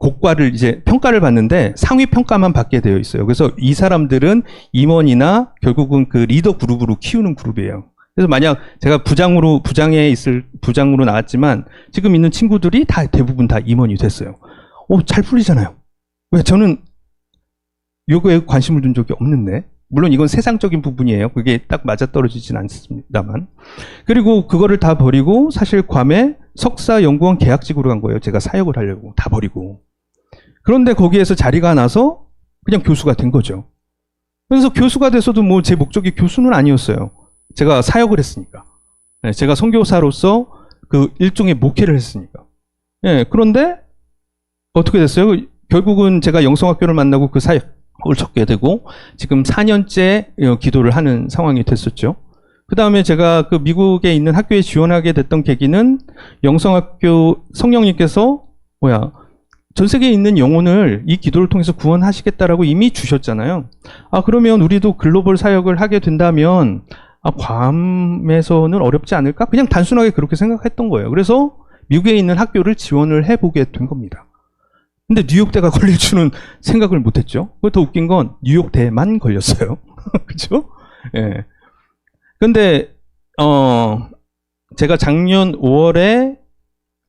고과를 이제 평가를 받는데 상위 평가만 받게 되어 있어요. 그래서 이 사람들은 임원이나 결국은 그 리더 그룹으로 키우는 그룹이에요. 그래서 만약 제가 부장으로 나왔지만 지금 있는 친구들이 다 대부분 다 임원이 됐어요. 잘 풀리잖아요. 왜? 저는 요거에 관심을 둔 적이 없는데, 물론 이건 세상적인 부분이에요. 그게 딱 맞아떨어지진 않습니다만. 그리고 그거를 다 버리고 사실 괌에 석사 연구원 계약직으로 간 거예요. 제가 사역을 하려고 다 버리고. 그런데 거기에서 자리가 나서 그냥 교수가 된 거죠. 그래서 교수가 돼서도 뭐 제 목적이 교수는 아니었어요. 제가 사역을 했으니까. 제가 선교사로서 그 일종의 목회를 했으니까. 그런데 어떻게 됐어요? 결국은 제가 영성학교를 만나고 그 사역을 접게 되고 지금 4년째 기도를 하는 상황이 됐었죠. 그 다음에 제가 그 미국에 있는 학교에 지원하게 됐던 계기는 영성학교 성령님께서 전 세계에 있는 영혼을 이 기도를 통해서 구원하시겠다라고 이미 주셨잖아요. 그러면 우리도 글로벌 사역을 하게 된다면 괌에서는 어렵지 않을까? 그냥 단순하게 그렇게 생각했던 거예요. 그래서 미국에 있는 학교를 지원을 해보게 된 겁니다. 근데 뉴욕대가 걸릴 줄은 생각을 못했죠. 더 웃긴 건 뉴욕대만 걸렸어요. 그렇죠? 예. 근데 제가 작년 5월에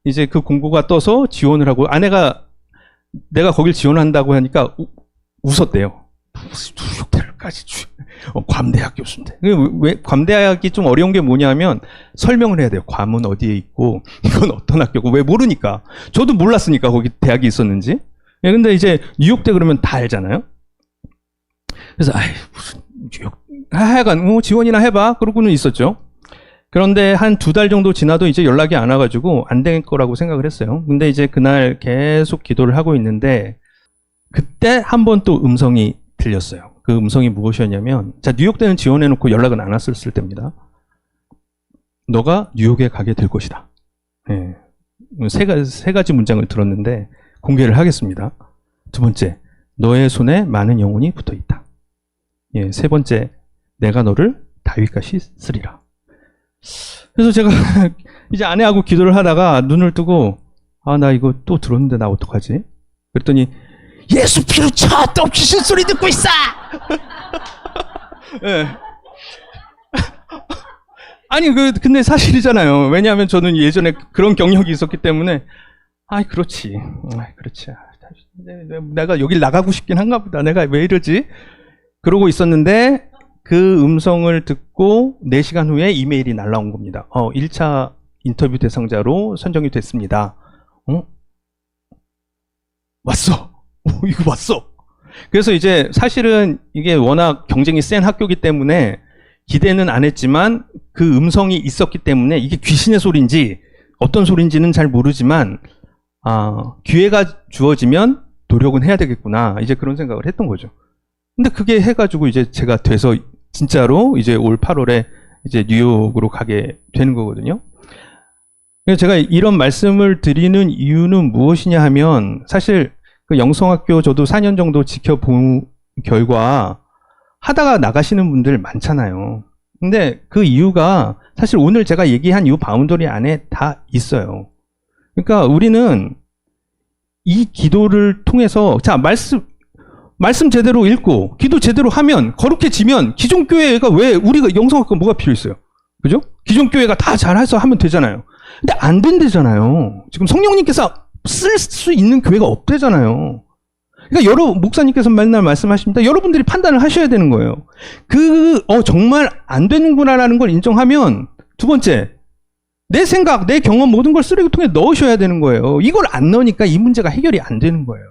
이제 그 공고가 떠서 지원을 하고, 아내가 내가 거길 지원한다고 하니까 웃었대요. 무슨 뉴욕대를까지 괌대학 교수인데. 왜 괌대학이 좀 어려운 게 뭐냐면 설명을 해야 돼요. 괌은 어디에 있고 이건 어떤 학교고. 왜 모르니까. 저도 몰랐으니까 거기 대학이 있었는지. 근데 이제 뉴욕대 그러면 다 알잖아요. 그래서 무슨 뉴욕 하여간 지원이나 해봐 그러고는 있었죠. 그런데 한 2달 정도 지나도 이제 연락이 안 와가지고 안 될 거라고 생각을 했어요. 근데 이제 그날 계속 기도를 하고 있는데 그때 한 번 또 음성이 들렸어요. 그 음성이 무엇이었냐면, 자, 뉴욕대는 지원해놓고 연락은 안 왔을 때입니다. 너가 뉴욕에 가게 될 것이다. 세 가지 문장을 들었는데 공개를 하겠습니다. 두 번째, 너의 손에 많은 영혼이 붙어 있다. 세 번째, 내가 너를 다윗과 씻으리라. 그래서 제가 이제 아내하고 기도를 하다가 눈을 뜨고, 나 이거 또 들었는데 나 어떡하지? 그랬더니 예수 피로 쳐! 또 귀신 소리 듣고 있어! 아니, 근데 사실이잖아요. 왜냐하면 저는 예전에 그런 경력이 있었기 때문에, 그렇지. 그렇지. 내가 여길 나가고 싶긴 한가 보다. 내가 왜 이러지? 그러고 있었는데, 그 음성을 듣고 4시간 후에 이메일이 날라온 겁니다. 1차 인터뷰 대상자로 선정이 됐습니다. 왔어. 이거 왔어. 그래서 이제 사실은 이게 워낙 경쟁이 센 학교이기 때문에 기대는 안 했지만 그 음성이 있었기 때문에 이게 귀신의 소리인지 어떤 소리인지는 잘 모르지만 기회가 주어지면 노력은 해야 되겠구나. 이제 그런 생각을 했던 거죠. 근데 그게 해가지고 이제 제가 돼서 진짜로 이제 올 8월에 이제 뉴욕으로 가게 되는 거거든요. 그래서 제가 이런 말씀을 드리는 이유는 무엇이냐 하면 사실 그 영성학교 저도 4년 정도 지켜본 결과 하다가 나가시는 분들 많잖아요. 근데 그 이유가 사실 오늘 제가 얘기한 이 바운더리 안에 다 있어요. 그러니까 우리는 이 기도를 통해서 자 말씀 제대로 읽고 기도 제대로 하면 거룩해지면 기존 교회가 왜 우리가 영성학교가 뭐가 필요 있어요? 그죠? 기존 교회가 다 잘해서 하면 되잖아요. 근데 안 된대잖아요. 지금 성령님께서 쓸 수 있는 교회가 없대잖아요. 그러니까 여러 목사님께서 맨날 말씀하십니다. 여러분들이 판단을 하셔야 되는 거예요. 정말 안 되는구나라는 걸 인정하면 두 번째, 내 생각, 내 경험 모든 걸 쓰레기통에 넣으셔야 되는 거예요. 이걸 안 넣으니까 이 문제가 해결이 안 되는 거예요.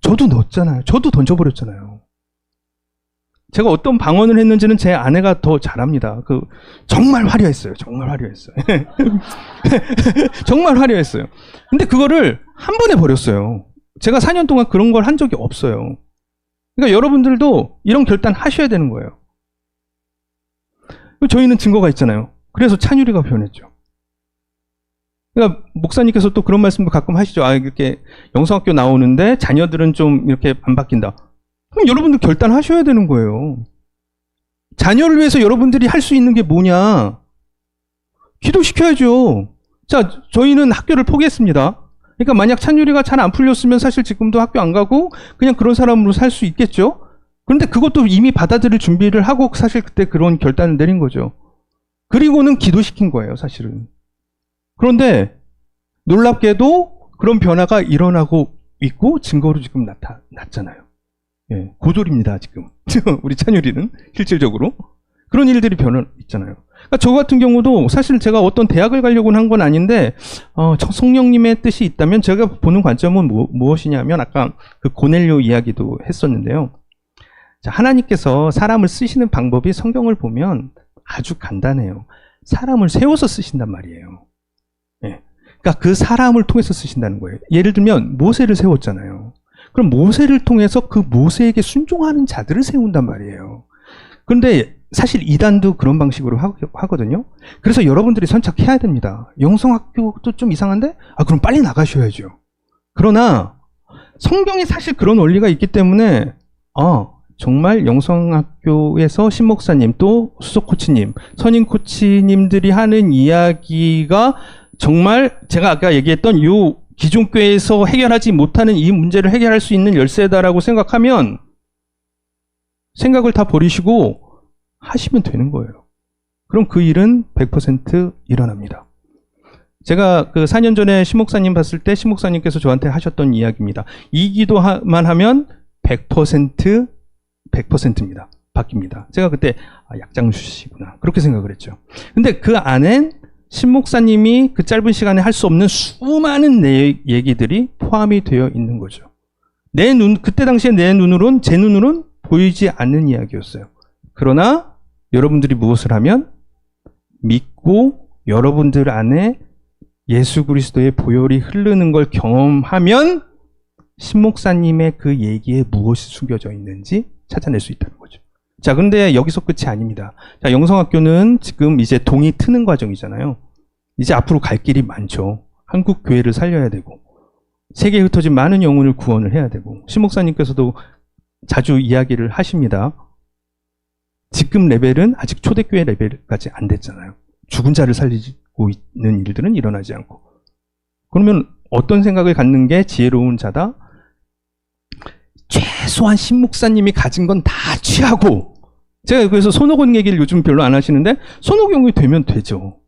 저도 넣었잖아요. 저도 던져버렸잖아요. 제가 어떤 방언을 했는지는 제 아내가 더 잘합니다. 정말 화려했어요. 정말 화려했어요. 정말 화려했어요. 근데 그거를 한 번에 버렸어요. 제가 4년 동안 그런 걸 한 적이 없어요. 그러니까 여러분들도 이런 결단 하셔야 되는 거예요. 저희는 증거가 있잖아요. 그래서 찬유리가 변했죠. 그러니까 목사님께서 또 그런 말씀도 가끔 하시죠. 이렇게 영성학교 나오는데 자녀들은 좀 이렇게 안 바뀐다. 그럼 여러분들 결단하셔야 되는 거예요. 자녀를 위해서 여러분들이 할 수 있는 게 뭐냐? 기도시켜야죠. 자, 저희는 학교를 포기했습니다. 그러니까 만약 찬유리가 잘 안 풀렸으면 사실 지금도 학교 안 가고 그냥 그런 사람으로 살 수 있겠죠? 그런데 그것도 이미 받아들일 준비를 하고 사실 그때 그런 결단을 내린 거죠. 그리고는 기도시킨 거예요, 사실은. 그런데 놀랍게도 그런 변화가 일어나고 있고 증거로 지금 나타났잖아요. 예, 고졸입니다, 지금. 우리 찬유리는 실질적으로. 그런 일들이 있잖아요. 그러니까 저 같은 경우도 사실 제가 어떤 대학을 가려고 한 건 아닌데, 성령님의 뜻이 있다면 제가 보는 관점은 무엇이냐면 아까 그 고넬료 이야기도 했었는데요. 자, 하나님께서 사람을 쓰시는 방법이 성경을 보면 아주 간단해요. 사람을 세워서 쓰신단 말이에요. 예. 그러니까 그 사람을 통해서 쓰신다는 거예요. 예를 들면 모세를 세웠잖아요. 그럼 모세를 통해서 그 모세에게 순종하는 자들을 세운단 말이에요. 그런데 사실 이단도 그런 방식으로 하거든요. 그래서 여러분들이 선착해야 됩니다. 영성학교도 좀 이상한데? 그럼 빨리 나가셔야죠. 그러나 성경에 사실 그런 원리가 있기 때문에 정말 영성학교에서 신목사님 또 수석코치님, 선임코치님들이 하는 이야기가 정말 제가 아까 얘기했던 요 기존 교회에서 해결하지 못하는 이 문제를 해결할 수 있는 열쇠다라고 생각하면 생각을 다 버리시고 하시면 되는 거예요. 그럼 그 일은 100% 일어납니다. 제가 그 4년 전에 신목사님 봤을 때 신목사님께서 저한테 하셨던 이야기입니다. 이 기도만 하면 100%입니다. 바뀝니다. 제가 그때 약장수시구나 그렇게 생각을 했죠. 근데 그 안엔 신목사님이 그 짧은 시간에 할 수 없는 수많은 얘기들이 포함이 되어 있는 거죠. 그때 당시에 제 눈으로는 보이지 않는 이야기였어요. 그러나 여러분들이 무엇을 하면 믿고 여러분들 안에 예수 그리스도의 보혈이 흐르는 걸 경험하면 신목사님의 그 얘기에 무엇이 숨겨져 있는지 찾아낼 수 있다는 거죠. 자, 근데 여기서 끝이 아닙니다. 자, 영성학교는 지금 이제 동이 트는 과정이잖아요. 이제 앞으로 갈 길이 많죠. 한국 교회를 살려야 되고 세계에 흩어진 많은 영혼을 구원을 해야 되고 신목사님께서도 자주 이야기를 하십니다. 지금 레벨은 아직 초대교회 레벨까지 안 됐잖아요. 죽은 자를 살리고 있는 일들은 일어나지 않고. 그러면 어떤 생각을 갖는 게 지혜로운 자다? 최소한 신목사님이 가진 건 다 취하고, 제가 그래서 손오공 얘기를 요즘 별로 안 하시는데 손오공이 되면 되죠.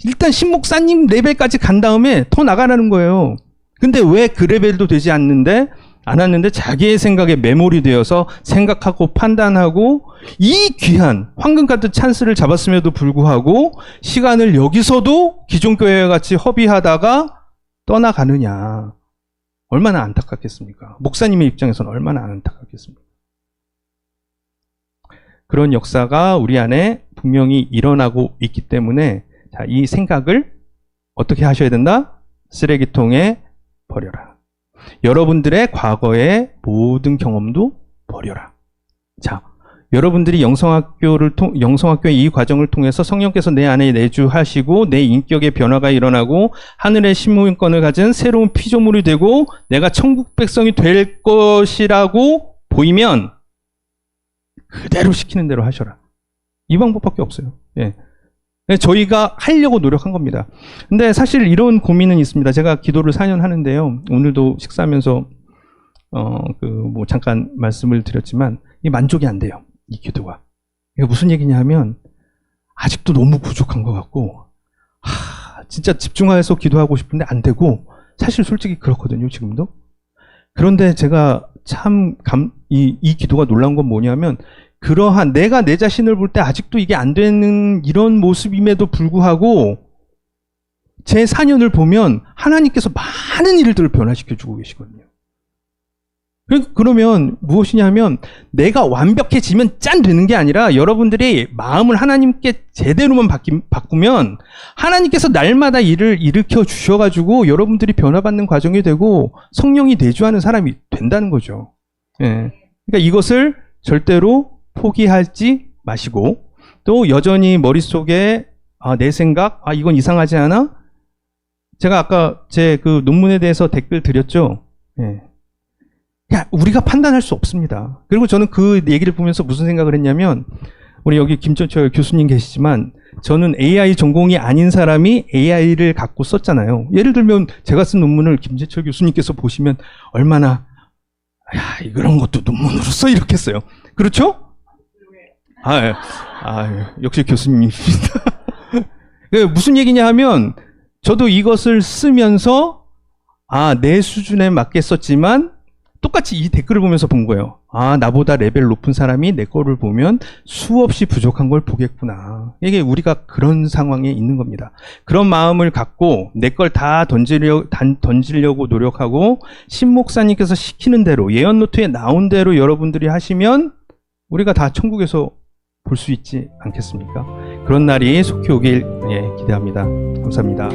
일단 신목사님 레벨까지 간 다음에 더 나가라는 거예요. 근데 왜 그 레벨도 되지 않았는데 자기의 생각에 매몰이 되어서 생각하고 판단하고 이 귀한 황금 같은 찬스를 잡았음에도 불구하고 시간을 여기서도 기존 교회와 같이 허비하다가 떠나가느냐. 얼마나 안타깝겠습니까? 목사님의 입장에서는 얼마나 안타깝겠습니까? 그런 역사가 우리 안에 분명히 일어나고 있기 때문에 자, 이 생각을 어떻게 하셔야 된다? 쓰레기통에 버려라. 여러분들의 과거의 모든 경험도 버려라. 자, 여러분들이 영성학교의 이 과정을 통해서 성령께서 내 안에 내주하시고 내 인격의 변화가 일어나고 하늘의 신문권을 가진 새로운 피조물이 되고 내가 천국 백성이 될 것이라고 보이면 그대로 시키는 대로 하셔라. 이 방법밖에 없어요. 예. 저희가 하려고 노력한 겁니다. 근데 사실 이런 고민은 있습니다. 제가 기도를 4년 하는데요. 오늘도 식사하면서 잠깐 말씀을 드렸지만 이 만족이 안 돼요. 이 기도가. 이게 무슨 얘기냐 하면 아직도 너무 부족한 것 같고 진짜 집중해서 기도하고 싶은데 안 되고 사실 솔직히 그렇거든요. 지금도. 그런데 제가 참 이 기도가 놀라운 건 뭐냐면 그러한 내가 내 자신을 볼 때 아직도 이게 안 되는 이런 모습임에도 불구하고 제 4년을 보면 하나님께서 많은 일들을 변화시켜주고 계시거든요. 그러면 무엇이냐면 내가 완벽해지면 짠 되는 게 아니라 여러분들이 마음을 하나님께 제대로만 바꾸면 하나님께서 날마다 일을 일으켜 주셔가지고 여러분들이 변화받는 과정이 되고 성령이 내주하는 사람이 된다는 거죠. 예. 그러니까 이것을 절대로 포기하지 마시고 또 여전히 머릿속에 내 생각, 이건 이상하지 않아? 제가 아까 제 그 논문에 대해서 댓글 드렸죠. 예. 우리가 판단할 수 없습니다. 그리고 저는 그 얘기를 보면서 무슨 생각을 했냐면 우리 여기 김천철 교수님 계시지만 저는 AI 전공이 아닌 사람이 AI를 갖고 썼잖아요. 예를 들면 제가 쓴 논문을 김재철 교수님께서 보시면 얼마나 이런 것도 논문으로 써 이렇게 써요. 그렇죠? 역시 교수님입니다. 무슨 얘기냐 하면 저도 이것을 쓰면서 내 수준에 맞게 썼지만 똑같이 이 댓글을 보면서 본 거예요. 나보다 레벨 높은 사람이 내 거를 보면 수없이 부족한 걸 보겠구나. 이게 우리가 그런 상황에 있는 겁니다. 그런 마음을 갖고 내 걸 다 던지려고 노력하고 신 목사님께서 시키는 대로 예언 노트에 나온 대로 여러분들이 하시면 우리가 다 천국에서 볼 수 있지 않겠습니까? 그런 날이 속히 오길 기대합니다. 감사합니다.